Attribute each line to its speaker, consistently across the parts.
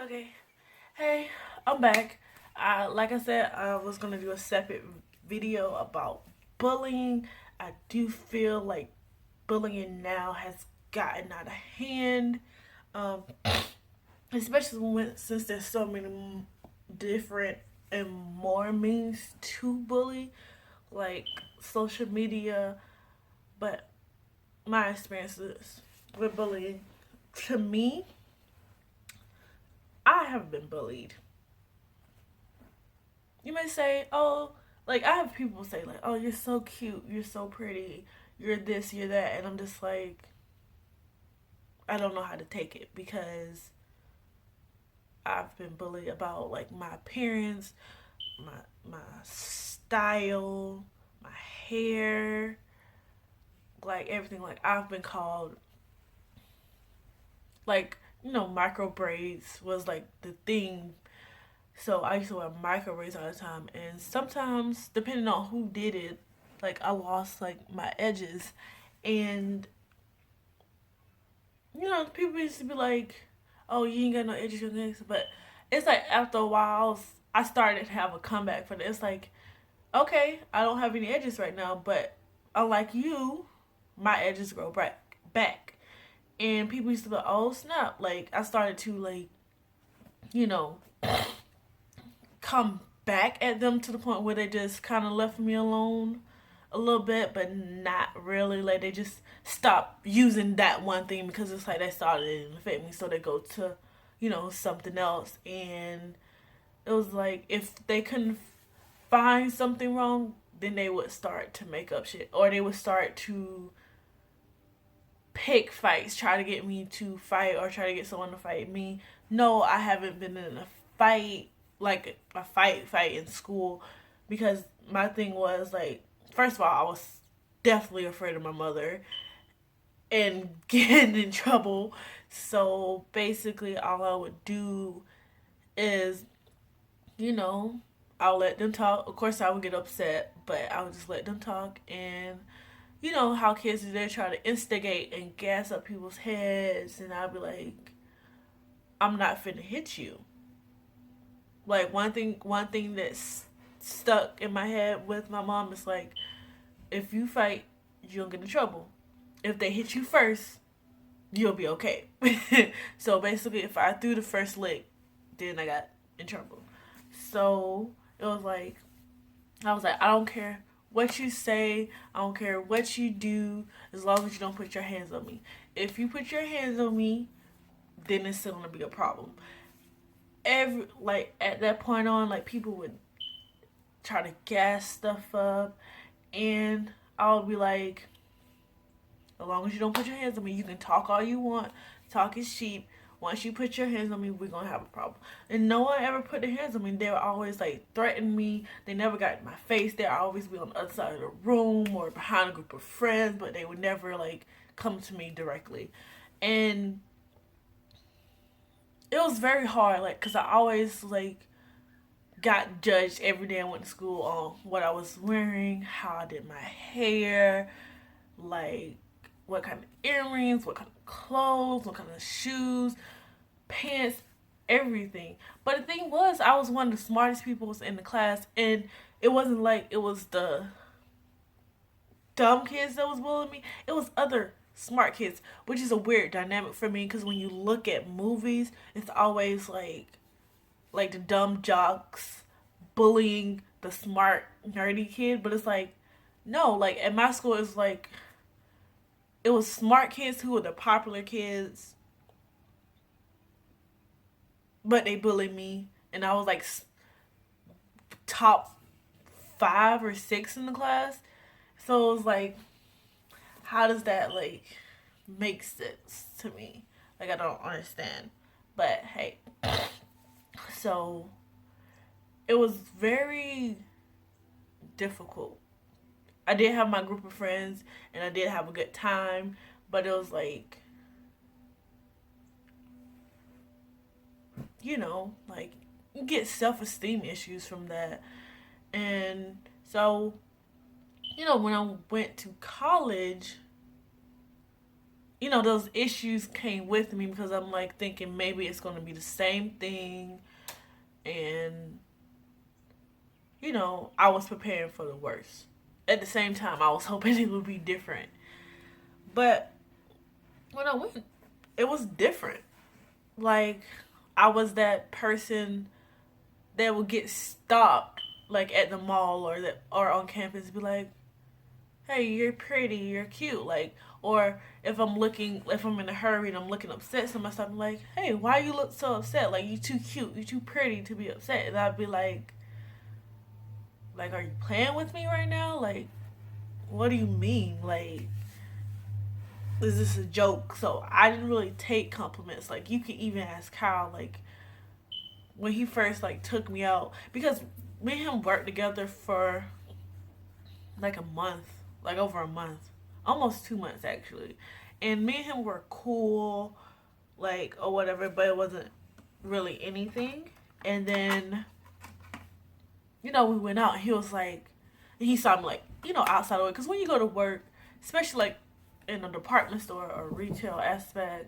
Speaker 1: Okay. Hey, I'm back. Like I said, I was gonna do a separate video about bullying. I do feel like bullying now has gotten out of hand, um, especially since there's so many different and more means to bully, like social media. But my experiences with bullying, to me, I have been bullied. You may say, oh, like I have people say like, oh, you're so cute, you're so pretty, you're this, you're that, and I'm just like, I don't know how to take it because I've been bullied about like my appearance, my style, my hair, like everything. Like I've been called like micro braids was like the thing. So I used to wear micro braids all the time, and sometimes depending on who did it, like I lost like my edges, and people used to be like, "Oh, you ain't got no edges, your next," but it's like after a while, I started to have a comeback for it. It's like, okay, I don't have any edges right now, but unlike you, my edges grow back, and people used to be like, "Oh snap!" Like I started to like, you know, come back at them to the point where they just kind of left me alone a little bit, but not really. Like they just stopped using that one thing because it's like they started to affect me, so they go to, something else. And it was like if they couldn't find something wrong, then they would start to make up shit, or they would start to pick fights, try to get me to fight, or try to get someone to fight me. No, I haven't been in a fight, like a fight in school, because my thing was like, first of all, I was definitely afraid of my mother and getting in trouble. So basically, all I would do is, you know, I'll let them talk. Of course, I would get upset, but I would just let them talk. And you know how kids do, they try to instigate and gas up people's heads, and I'll be like, I'm not finna hit you. Like one thing that's stuck in my head with my mom is like, if you fight, you'll get in trouble. If they hit you first, you'll be okay. So basically, if I threw the first lick, then I got in trouble. So it was like, I was like, I don't care what you say, I don't care what you do, as long as you don't put your hands on me. If you put your hands on me, then it's still gonna be a problem. Every like at that point on, like people would try to gas stuff up, and I would be like, as long as you don't put your hands on me, you can talk all you want. Talk is cheap. Once you put your hands on me, we're gonna have a problem. And no one ever put their hands on me. They would always like threaten me. They never got in my face. They'd always be on the other side of the room or behind a group of friends, but they would never like come to me directly. And it was very hard, like, cause I always like got judged every day I went to school on what I was wearing, how I did my hair, like what kind of earrings, what kind of clothes, what kind of shoes, pants, everything. But the thing was, I was one of the smartest people in the class, and it wasn't like it was the dumb kids that was bullying me. It was other smart kids, which is a weird dynamic for me because when you look at movies, it's always like the dumb jocks bullying the smart nerdy kid, but it's like no, like at my school it's like it was smart kids who were the popular kids, but they bullied me, and I was like top 5 or 6 in the class. So it was like, how does that like make sense to me? Like I don't understand. But hey, so it was very difficult. I did have my group of friends and I did have a good time, but it was like, like you get self esteem issues from that. And so, when I went to college, those issues came with me because I'm like thinking maybe it's going to be the same thing. And, I was preparing for the worst. At the same time, I was hoping it would be different. But when I went, it was different. Like, I was that person that would get stopped, like at the mall or on campus, be like, "Hey, you're pretty, you're cute," like, or if I'm in a hurry and I'm looking upset, somebody stop me like, "Hey, why you look so upset? Like, you too cute, you too pretty to be upset," and I'd be like, are you playing with me right now? Like, what do you mean? Like, is this a joke? So I didn't really take compliments. Like, you could even ask Kyle, like, when he first like took me out, because me and him worked together for like a month, like over a month, almost 2 months actually, and me and him were cool, like or whatever, but it wasn't really anything. And then we went out, and he was like, and he saw me like outside of it, because when you go to work, especially like in a department store or retail aspect,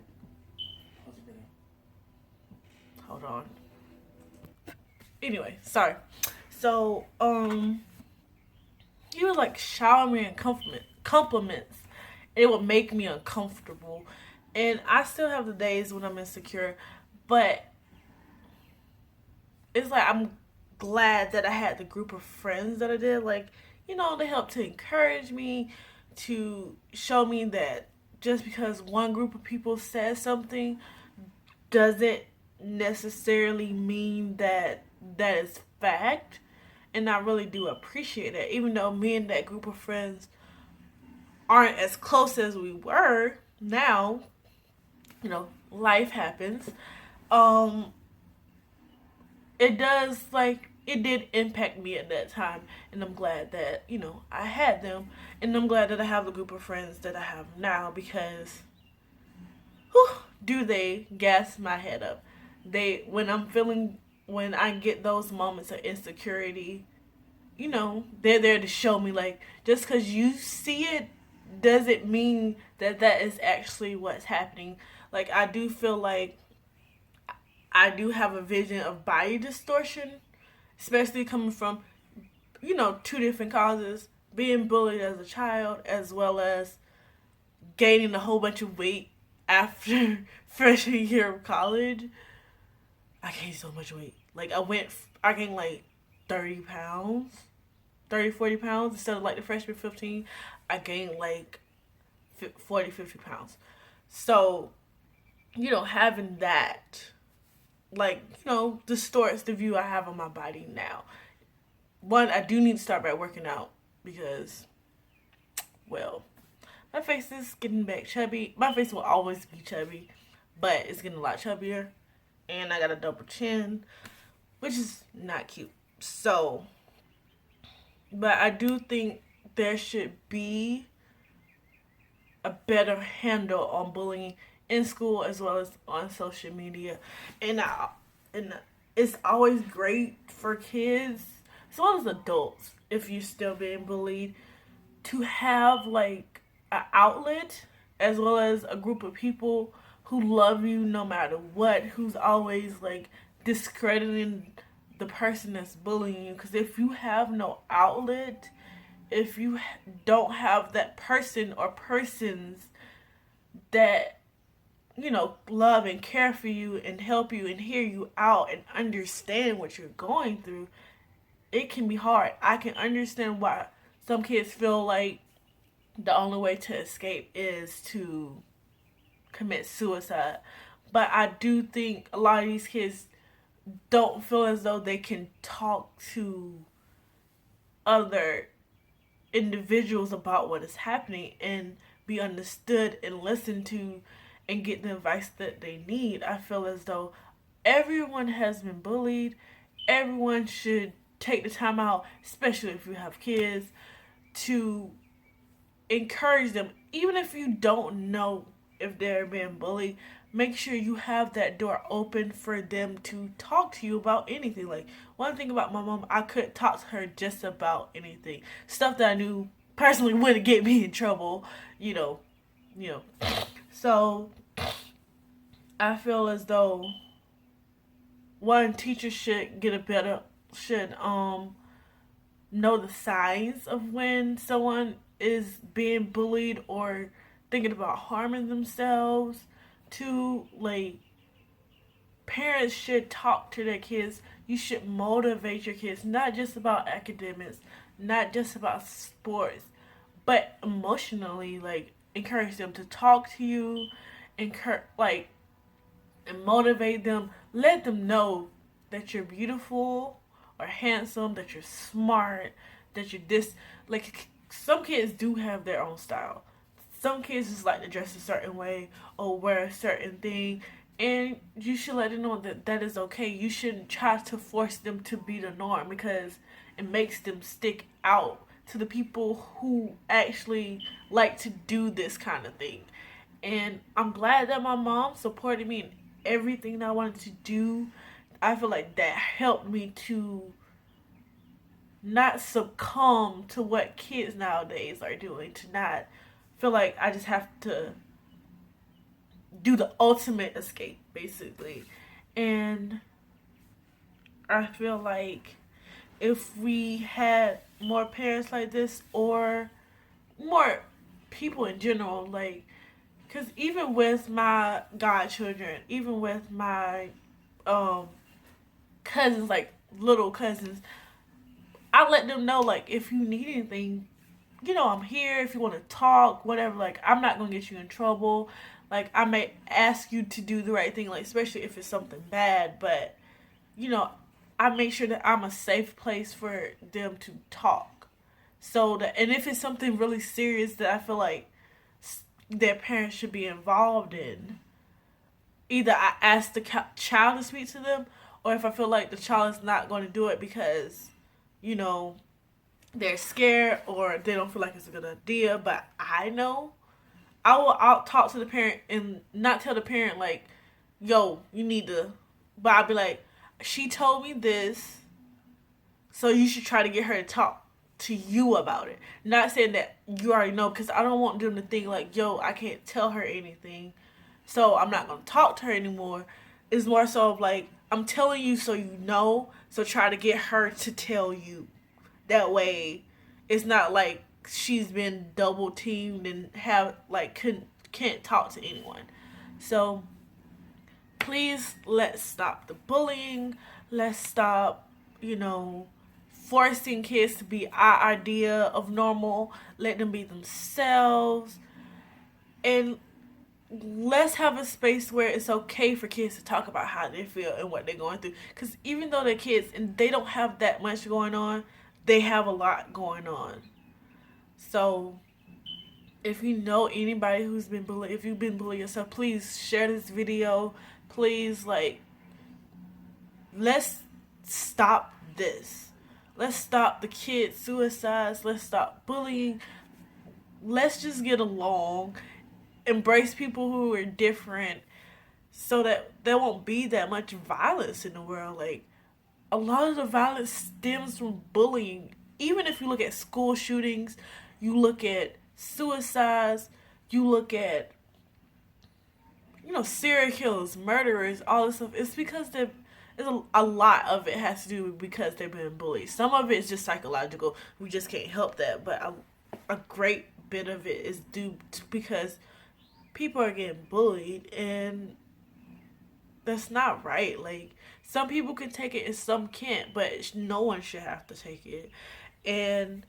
Speaker 1: hold on. Anyway, sorry. So, he would like shower me in compliments. It would make me uncomfortable. And I still have the days when I'm insecure, but it's like I'm glad that I had the group of friends that I did. Like, they helped to encourage me, to show me that just because one group of people said something doesn't necessarily mean that that is fact. And I really do appreciate it, even though me and that group of friends aren't as close as we were now. Life happens. um it did impact me at that time, and I'm glad that I had them, and I'm glad that I have the group of friends that I have now, because whew, do they gas my head up. They when I get those moments of insecurity, they're there to show me, like, just because you see it doesn't mean that that is actually what's happening. Like, I do feel like I do have a vision of body distortion, especially coming from, two different causes: being bullied as a child, as well as gaining a whole bunch of weight after freshman year of college. I gained so much weight. Like, I gained like 30 pounds, 30, 40 pounds instead of like the freshman 15. I gained like 40, 50 pounds. So, having that, like, distorts the view I have of my body now. One, I do need to start back working out because, well, my face is getting back chubby. My face will always be chubby, but it's getting a lot chubbier. And I got a double chin, which is not cute. So, but I do think there should be a better handle on bullying in school as well as on social media. And it's always great for kids as well as adults, if you're still being bullied, to have like an outlet, as well as a group of people who love you no matter what, who's always like discrediting the person that's bullying you. Because if you have no outlet, if you don't have that person or persons that love and care for you and help you and hear you out and understand what you're going through, it can be hard. I can understand why some kids feel like the only way to escape is to commit suicide. But I do think a lot of these kids don't feel as though they can talk to other individuals about what is happening and be understood and listened to and get the advice that they need. I feel as though everyone has been bullied. Everyone should take the time out, especially if you have kids, to encourage them. Even if you don't know if they're being bullied, make sure you have that door open for them to talk to you about anything. Like, one thing about my mom, I could talk to her just about anything. Stuff that I knew personally wouldn't get me in trouble, you know. So I feel as though one teacher should get a better should know the signs of when someone is being bullied or thinking about harming themselves. Two, like, parents should talk to their kids. You should motivate your kids, not just about academics, not just about sports, but emotionally. Like, encourage them to talk to you, encourage, like, and motivate them. Let them know that you're beautiful or handsome, that you're smart, that you're this. Like, some kids do have their own style. Some kids just like to dress a certain way or wear a certain thing. And you should let them know that that is okay. You shouldn't try to force them to be the norm because it makes them stick out to the people who actually like to do this kind of thing. And I'm glad that my mom supported me in everything that I wanted to do. I feel like that helped me to not succumb to what kids nowadays are doing, to not feel like I just have to do the ultimate escape, basically. And I feel like if we had more parents like this, or more people in general, like, because even with my godchildren, even with my um cousins, like little cousins, I let them know, like, if you need anything, I'm here. If you want to talk, whatever, like, I'm not gonna get you in trouble. Like, I may ask you to do the right thing, like, especially if it's something bad, but you know, I make sure that I'm a safe place for them to talk. So that, and if it's something really serious that I feel like their parents should be involved in, either I ask the child to speak to them, or if I feel like the child is not going to do it because, you know, they're scared or they don't feel like it's a good idea, but I know, I'll talk to the parent and not tell the parent, like, yo, you need to, but I'll be like, she told me this, so you should try to get her to talk to you about it. Not saying that you already know, because I don't want them to think like, yo, I can't tell her anything, so I'm not gonna talk to her anymore. It's more so of like, I'm telling you so you know, so try to get her to tell you. That way, it's not like she's been double teamed and have like can't talk to anyone. So please, let's stop the bullying. Let's stop, forcing kids to be our idea of normal. Let them be themselves. And let's have a space where it's okay for kids to talk about how they feel and what they're going through. Because even though they're kids and they don't have that much going on, they have a lot going on. So if you know anybody who's been bullied, if you've been bullied yourself, please share this video. Please, like, let's stop this. Let's stop the kids' suicides. Let's stop bullying. Let's just get along. Embrace people who are different so that there won't be that much violence in the world. Like, a lot of the violence stems from bullying. Even if you look at school shootings, you look at suicides, you look at, serial killers, murderers, all this stuff. It's because a lot of it has to do with because they've been bullied. Some of it is just psychological. We just can't help that. But a great bit of it is due to because people are getting bullied, and that's not right. Like, some people can take it and some can't, but no one should have to take it. And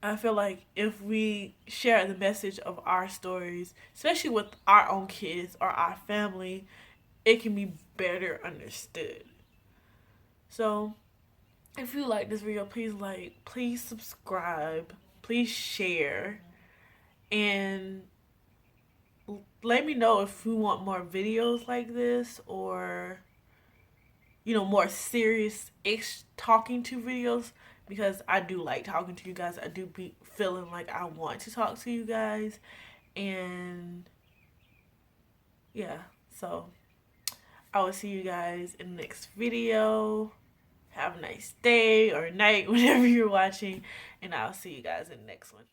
Speaker 1: I feel like if we share the message of our stories, especially with our own kids or our family, it can be better understood. So, if you like this video, please subscribe, please share, and let me know if you want more videos like this, or more serious talking to videos, because I do like talking to you guys. I do be feeling like I want to talk to you guys. And yeah, so I will see you guys in the next video. Have a nice day or night whenever you're watching, and I'll see you guys in the next one.